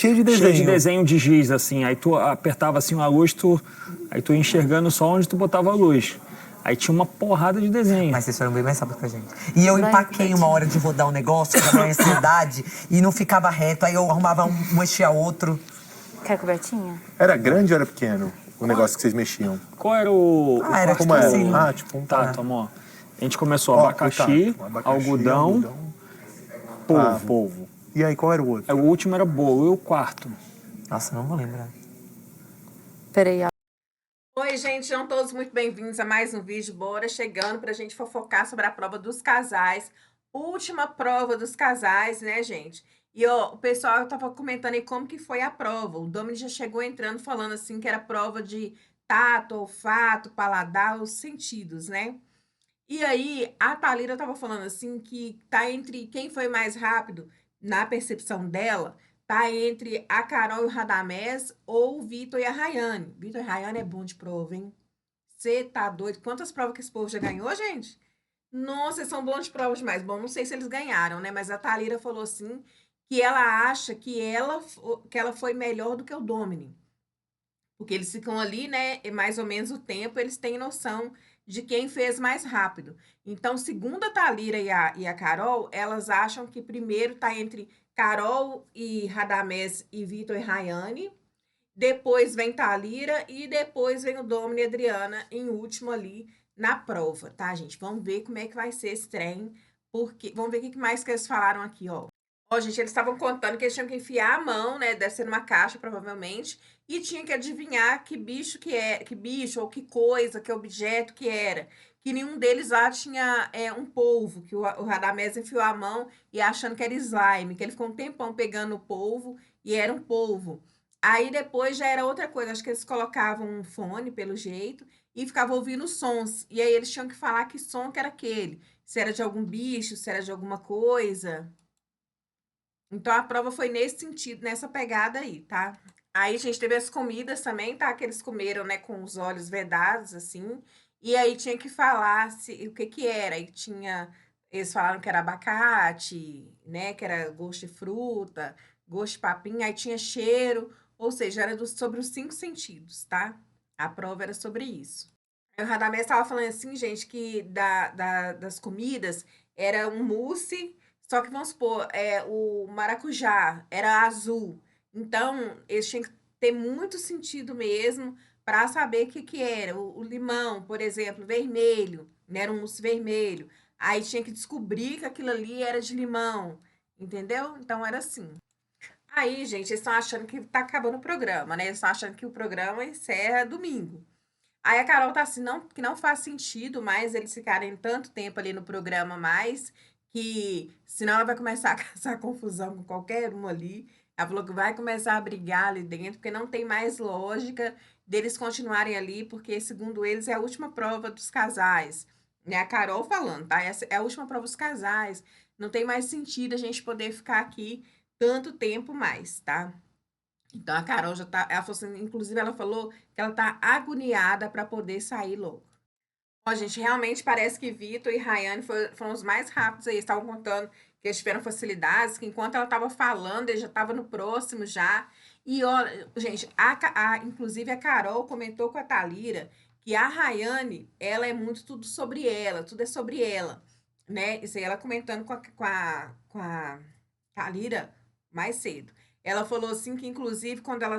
cheio de desenho. Cheio de desenho de giz, assim. Aí tu apertava assim a luz, aí tu ia enxergando só onde tu botava a luz. Aí tinha uma porrada de desenho. Mas vocês foram bem mais rápido que a gente. E eu empaquei uma hora de rodar um negócio pra minha ansiedade e não ficava reto. Aí eu arrumava um mexia outro. Quer cobertinha? Era grande ou era pequeno o negócio que vocês mexiam? Qual era o... Era Como tipo era? assim. Ah, tipo um Tá, tomou. A gente começou Ó, abacaxi, algodão, polvo. polvo. E aí, qual era o outro? Aí o último era bolo, e o quarto? Nossa, não vou lembrar. Peraí, ó. Oi, gente, sejam todos muito bem-vindos a mais um vídeo. Bora chegando pra gente fofocar sobre a prova dos casais. Última prova dos casais, né, gente? E, ó, o pessoal tava comentando aí como que foi a prova. O Domini já chegou entrando falando assim que era prova de tato, olfato, paladar, os sentidos, né? E aí, a Thalira tava falando assim que tá entre quem foi mais rápido na percepção dela, tá entre a Carol e o Radamés ou o Vitor e a Rayane. Vitor e a Rayane é bom de prova, hein? Você tá doido? Quantas provas que esse povo já ganhou, gente? Nossa, eles são bons de provas demais. Bom, não sei se eles ganharam, né? Mas a Thalira falou assim que ela acha que ela foi melhor do que o Domini. Porque eles ficam ali, né? E mais ou menos o tempo, eles têm noção de quem fez mais rápido. Então, segundo a Thalira e a Carol, elas acham que primeiro tá entre Carol e Radamés e Vitor e Rayane. Depois vem Thalira e depois vem o Domini e a Adriana em último ali na prova, tá, gente? Vamos ver como é que vai ser esse trem. Porque vamos ver o que mais que eles falaram aqui, ó. Ó, gente, eles estavam contando que eles tinham que enfiar a mão, né? Deve ser numa caixa, provavelmente. E tinha que adivinhar que bicho que é, que bicho, ou que coisa, que objeto que era. Que nenhum deles lá tinha um polvo, que o Radamés enfiou a mão e achando que era slime, que ele ficou um tempão pegando o polvo e era um polvo. Aí depois já era outra coisa, acho que eles colocavam um fone, pelo jeito, e ficavam ouvindo sons. E aí eles tinham que falar que som que era aquele. Se era de algum bicho, se era de alguma coisa. Então, a prova foi nesse sentido, nessa pegada aí, tá? Aí, a gente teve as comidas também, tá? Que eles comeram, né, com os olhos vedados, assim. E aí, tinha que falar o que que era. E tinha... Eles falaram que era abacate, né? Que era gosto de fruta, gosto de papinha. Aí, tinha cheiro. Ou seja, era sobre os 5 sentidos, tá? A prova era sobre isso. Aí, o Radamés estava falando assim, gente, que das comidas era um mousse... Só que, vamos supor, o maracujá era azul. Então, eles tinham que ter muito sentido mesmo para saber o que que era. O limão, por exemplo, vermelho, né? Era um mousse vermelho. Aí tinha que descobrir que aquilo ali era de limão, entendeu? Então, era assim. Aí, gente, eles estão achando que tá acabando o programa, né? Eles estão achando que o programa encerra domingo. Aí a Carol tá assim, não, que não faz sentido mais eles ficarem tanto tempo ali no programa mais, que senão ela vai começar a causar confusão com qualquer um ali. Ela falou que vai começar a brigar ali dentro, porque não tem mais lógica deles continuarem ali, porque, segundo eles, é a última prova dos casais. Né? A Carol falando, tá? Essa é a última prova dos casais. Não tem mais sentido a gente poder ficar aqui tanto tempo mais, tá? Então a Carol já tá, ela falou assim, inclusive ela falou que ela tá agoniada para poder sair logo. Ó, gente, realmente parece que Vitor e Rayane foram os mais rápidos aí. Estavam contando que eles tiveram facilidades, que enquanto ela estava falando, ele já estava no próximo já. E olha, gente, inclusive a Carol comentou com a Thalira que a Rayane, ela é muito tudo sobre ela, tudo é sobre ela, né? Isso aí ela comentando com a Thalira mais cedo. Ela falou assim que, inclusive, quando ela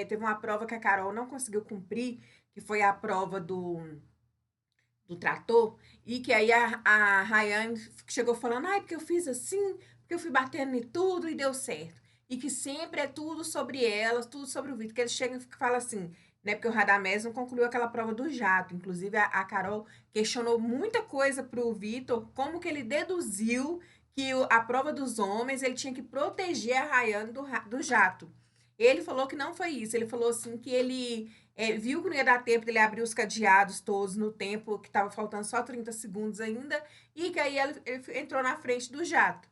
teve uma prova que a Carol não conseguiu cumprir, que foi a prova do trator, e que aí a Rayane chegou falando, ai, porque eu fiz assim, porque eu fui batendo em tudo e deu certo. E que sempre é tudo sobre elas, tudo sobre o Vitor, que eles chegam e falam assim, né, porque o Radamés não concluiu aquela prova do jato, inclusive a Carol questionou muita coisa pro Vitor, como que ele deduziu que a prova dos homens, ele tinha que proteger a Rayane do jato. Ele falou que não foi isso, ele falou assim que ele viu que não ia dar tempo dele abrir os cadeados todos no tempo que estava faltando só 30 segundos ainda, e que aí ele entrou na frente do jato.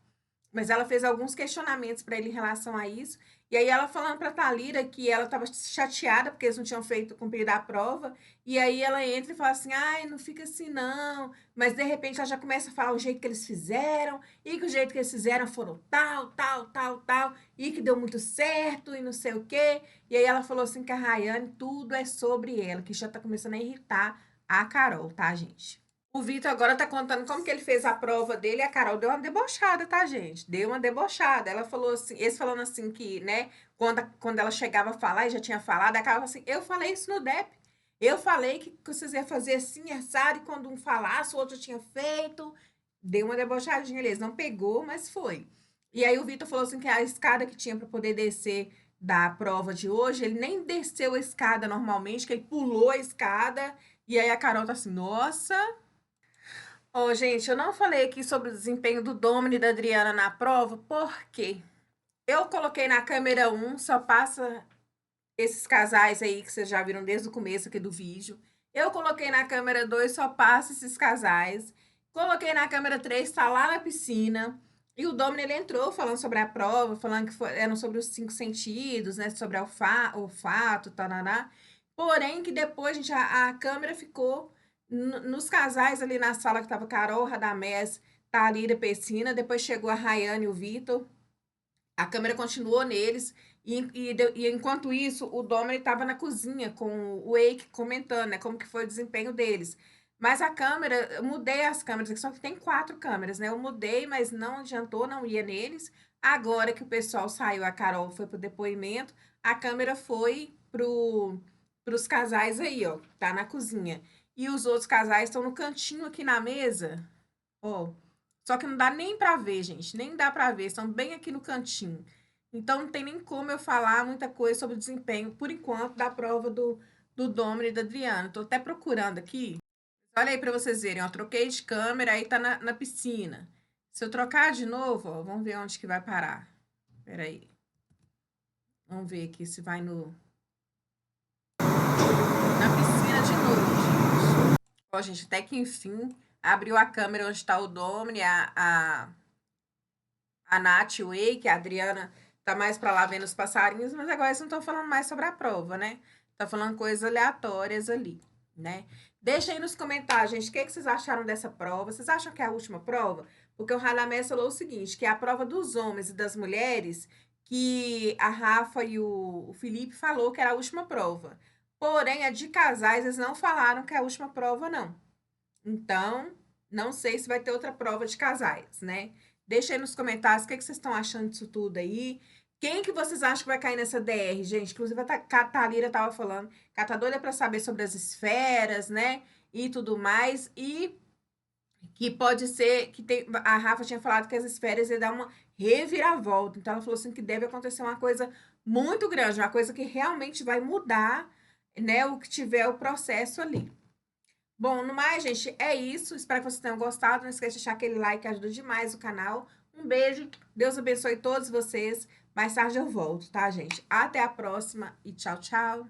Mas ela fez alguns questionamentos para ele em relação a isso, E aí ela falando pra Thalira que ela tava chateada porque eles não tinham cumprido a prova. E aí ela entra e fala assim, ai, não fica assim não. Mas de repente ela já começa a falar o jeito que eles fizeram. E que o jeito que eles fizeram foram tal, tal, tal, tal. E que deu muito certo e não sei o quê. E aí ela falou assim que a Rayane, tudo é sobre ela. Que já tá começando a irritar a Carol, tá, gente? O Vitor agora tá contando como que ele fez a prova dele e a Carol deu uma debochada, tá, gente? Deu uma debochada. Ela falou assim, eles falando assim que, né, quando ela chegava a falar e já tinha falado, a Carol falou assim, eu falei isso no DEP. Eu falei que vocês iam fazer assim, assado, e quando um falasse, o outro tinha feito. Deu uma debochadinha ali, eles não pegou, mas foi. E aí o Vitor falou assim que a escada que tinha para poder descer da prova de hoje, ele nem desceu a escada normalmente, que ele pulou a escada. E aí a Carol tá assim, nossa... Ó, gente, eu não falei aqui sobre o desempenho do Domini e da Adriana na prova, porque eu coloquei na câmera 1, só passa esses casais aí que vocês já viram desde o começo aqui do vídeo. Eu coloquei na câmera 2, só passa esses casais. Coloquei na câmera 3, tá lá na piscina. E o Domini, ele entrou falando sobre a prova, falando que eram sobre os 5 sentidos, né? Sobre olfato, tananá. Porém, que depois, gente, a câmera ficou nos casais ali na sala que tava Carol, Radamés, Thalira, Pessina. Depois chegou a Rayane e o Vitor. A câmera continuou neles. E enquanto isso, o Domini estava na cozinha com o Eike comentando, né? Como que foi o desempenho deles. Mas a câmera, eu mudei as câmeras, aqui só que tem 4 câmeras, né? Eu mudei, mas não adiantou, não ia neles. Agora que o pessoal saiu, a Carol foi pro depoimento, a câmera foi pros casais aí, ó, tá na cozinha. E os outros casais estão no cantinho aqui na mesa, ó. Só que não dá nem pra ver, gente, nem dá pra ver, estão bem aqui no cantinho. Então não tem nem como eu falar muita coisa sobre o desempenho, por enquanto, da prova do Domini e da Adriana. Tô até procurando aqui. Olha aí pra vocês verem, ó, troquei de câmera, aí tá na piscina. Se eu trocar de novo, ó, vamos ver onde que vai parar. Pera aí. Vamos ver aqui se vai na piscina de novo, gente. Ó, gente, até que enfim, abriu a câmera onde tá o Domini, a Nath, o Eike, a Adriana tá mais pra lá vendo os passarinhos, mas agora eles não estão falando mais sobre a prova, né? Tá falando coisas aleatórias ali, né? Deixa aí nos comentários, gente, o que vocês acharam dessa prova? Vocês acham que é a última prova? Porque o Radamés falou o seguinte, que é a prova dos homens e das mulheres, que a Rafa e o Felipe falou que era a última prova. Porém, a de casais, eles não falaram que é a última prova, não. Então, não sei se vai ter outra prova de casais, né? Deixa aí nos comentários o que vocês estão achando disso tudo aí. Quem que vocês acham que vai cair nessa DR, gente? Inclusive, a Thalira tava falando que ela tá doida pra saber sobre as esferas, né? E tudo mais. E que pode ser que a Rafa tinha falado que as esferas iam dar uma reviravolta. Então, ela falou assim que deve acontecer uma coisa muito grande, uma coisa que realmente vai mudar, né? O que tiver o processo ali. Bom, no mais, gente, é isso. Espero que vocês tenham gostado. Não esqueça de deixar aquele like que ajuda demais o canal. Um beijo. Deus abençoe todos vocês. Mais tarde eu volto, tá, gente? Até a próxima e tchau, tchau.